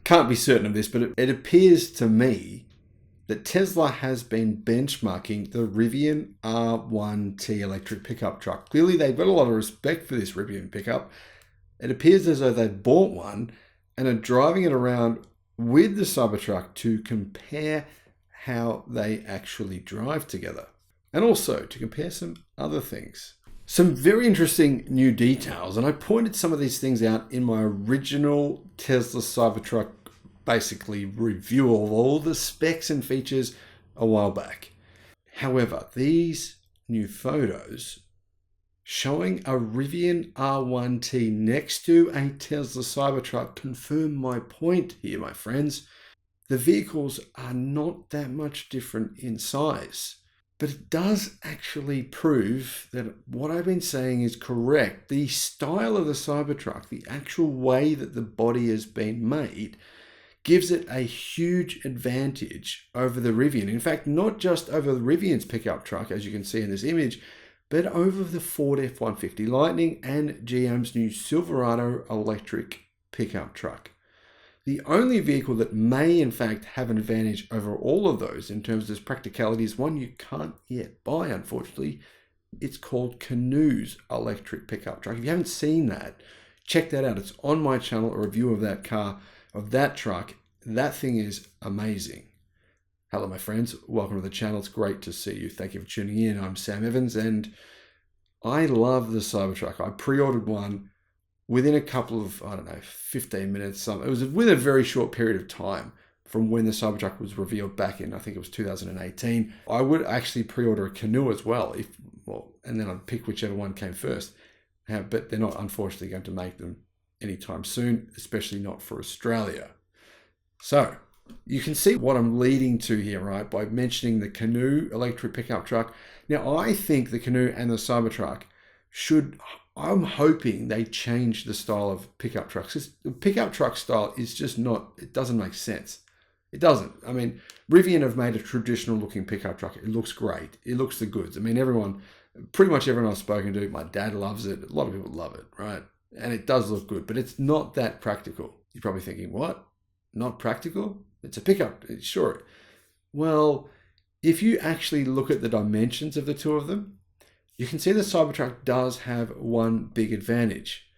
can't be certain of this, but it appears to me that Tesla has been benchmarking the Rivian R1T electric pickup truck. Clearly, they've got a lot of respect for this Rivian pickup. It appears as though they've bought one and are driving it around with the Cybertruck to compare how they actually drive together. And also to compare some other things. Some very interesting new details, and I pointed some of these things out in my original Tesla Cybertruck basically review of all the specs and features a while back. However, these new photos showing a Rivian R1T next to a Tesla Cybertruck confirm my point here, my friends. The vehicles are not that much different in size. But it does actually prove that what I've been saying is correct. The style of the Cybertruck, the actual way that the body has been made, gives it a huge advantage over the Rivian. In fact, not just over the Rivian's pickup truck, as you can see in this image, but over the Ford F-150 Lightning and GM's new Silverado electric pickup truck. The only vehicle that may in fact have an advantage over all of those in terms of practicality is one you can't yet buy, unfortunately. It's called Canoo's electric pickup truck. If you haven't seen that, check that out. It's on my channel, a review of that car, of that truck. That thing is amazing. Hello, my friends. Welcome to the channel. It's great to see you. Thank you for tuning in. I'm Sam Evans, and I love the Cybertruck. I pre-ordered one within a couple of, 15 minutes. It was within a very short period of time from when the Cybertruck was revealed back in, I think it was 2018. I would actually pre-order a Canoo as well, and then I'd pick whichever one came first. But they're not, unfortunately, going to make them anytime soon, especially not for Australia. So you can see what I'm leading to here, right, by mentioning the Canoo electric pickup truck. Now, I think the Canoo and the Cybertruck I'm hoping they change the style of pickup trucks. The pickup truck style is just not, it doesn't make sense. It doesn't. I mean, Rivian have made a traditional looking pickup truck. It looks great. It looks the goods. I mean, pretty much everyone I've spoken to, my dad loves it. A lot of people love it, right? And it does look good, but it's not that practical. You're probably thinking, what? Not practical? It's a pickup, sure. Well, if you actually look at the dimensions of the two of them, you can see the Cybertruck does have one big advantage.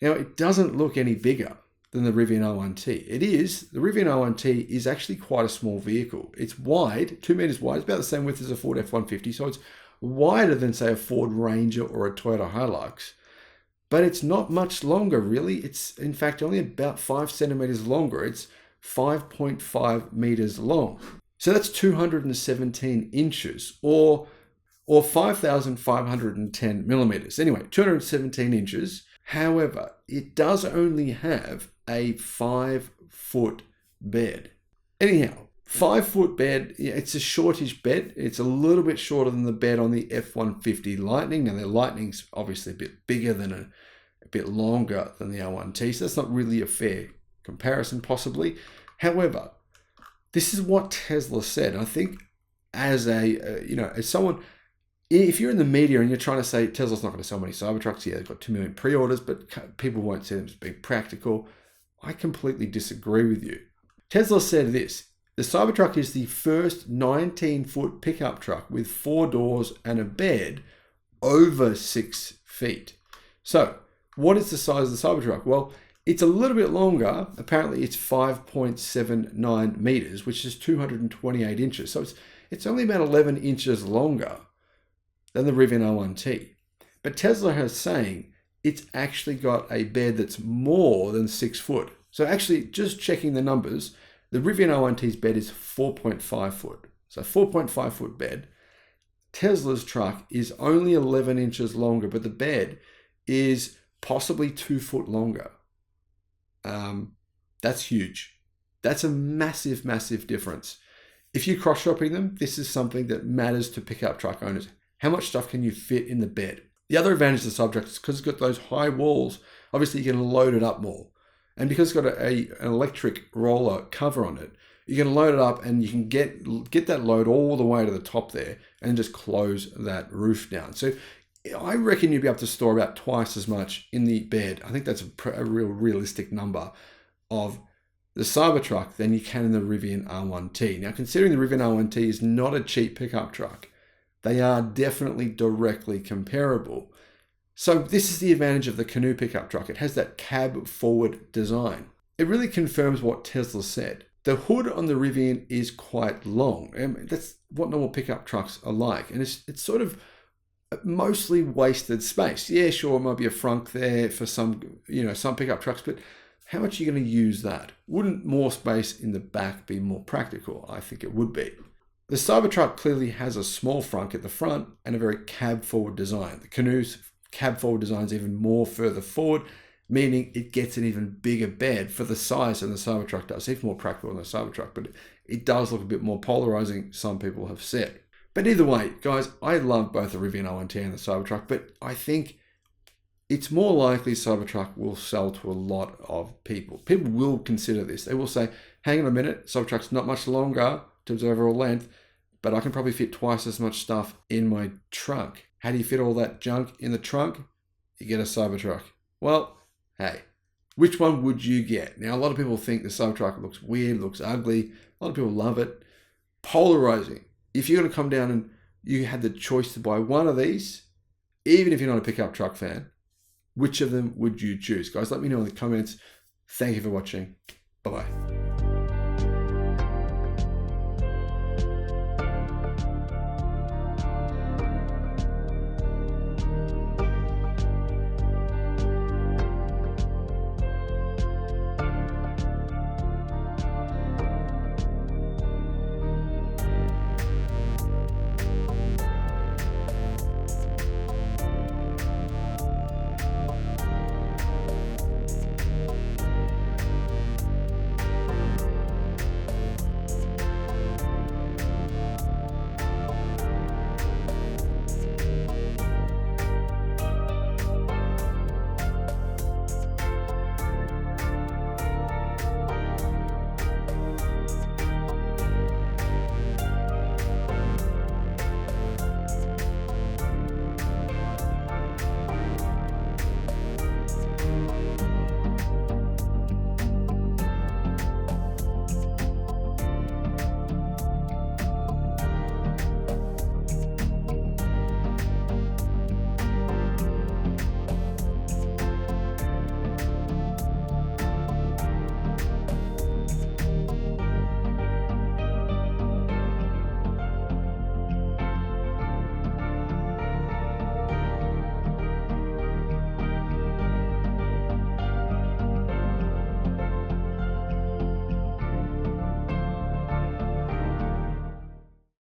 Now, it doesn't look any bigger than the Rivian R1T. The Rivian R1T is actually quite a small vehicle. It's wide, 2 meters wide. It's about the same width as a Ford F-150, so it's wider than, say, a Ford Ranger or a Toyota Hilux. But it's not much longer, really. It's, in fact, only about 5 centimeters longer. It's 5.5 meters long. So that's 217 inches, or 5,510 millimeters. Anyway, 217 inches. However, it does only have a 5-foot bed. Anyhow, 5-foot bed, it's a shortish bed. It's a little bit shorter than the bed on the F-150 Lightning. Now, the Lightning's obviously a bit bigger than a bit longer than the R1T, so that's not really a fair comparison, possibly. However, this is what Tesla said. I think as as someone, if you're in the media and you're trying to say Tesla's not going to sell many Cybertrucks, yeah, they've got 2 million pre-orders, but people won't see them as being practical, I completely disagree with you. Tesla said this: the Cybertruck is the first 19-foot pickup truck with 4 doors and a bed over 6 feet. So, what is the size of the Cybertruck? Well, it's a little bit longer. Apparently, it's 5.79 meters, which is 228 inches. So it's only about 11 inches longer than the Rivian R1T. But Tesla is saying it's actually got a bed that's more than 6 foot. So actually, just checking the numbers, the Rivian R1T's bed is 4.5 foot. So 4.5 foot bed. Tesla's truck is only 11 inches longer, but the bed is possibly 2 foot longer. That's huge. That's a massive, massive difference. If you're cross-shopping them, this is something that matters to pickup truck owners. How much stuff can you fit in the bed? The other advantage of the Cybertruck is because it's got those high walls, obviously you can load it up more. And because it's got an electric roller cover on it, you can load it up and you can get that load all the way to the top there and just close that roof down. So I reckon you'd be able to store about twice as much in the bed. I think that's a real realistic number of the Cybertruck than you can in the Rivian R1T. Now, considering the Rivian R1T is not a cheap pickup truck, they are definitely directly comparable. So this is the advantage of the canoe pickup truck. It has that cab forward design. It really confirms what Tesla said. The hood on the Rivian is quite long. That's what normal pickup trucks are like. And it's sort of mostly wasted space. Yeah, sure, it might be a frunk there for some pickup trucks, but how much are you going to use that? Wouldn't more space in the back be more practical? I think it would be. The Cybertruck clearly has a small frunk at the front and a very cab forward design. The canoe's cab forward design is even more further forward, meaning it gets an even bigger bed for the size than the Cybertruck does. It's even more practical than the Cybertruck, but it does look a bit more polarizing, some people have said. But either way, guys, I love both the Rivian R1T and the Cybertruck, but I think it's more likely Cybertruck will sell to a lot of people. People will consider this. They will say, hang on a minute, Cybertruck's not much longer in terms of overall length, but I can probably fit twice as much stuff in my trunk. How do you fit all that junk in the trunk? You get a Cybertruck. Well, hey, which one would you get? Now, a lot of people think the Cybertruck looks weird, looks ugly. A lot of people love it. Polarizing. If you're going to come down and you had the choice to buy one of these, even if you're not a pickup truck fan, which of them would you choose? Guys, let me know in the comments. Thank you for watching. Bye-bye.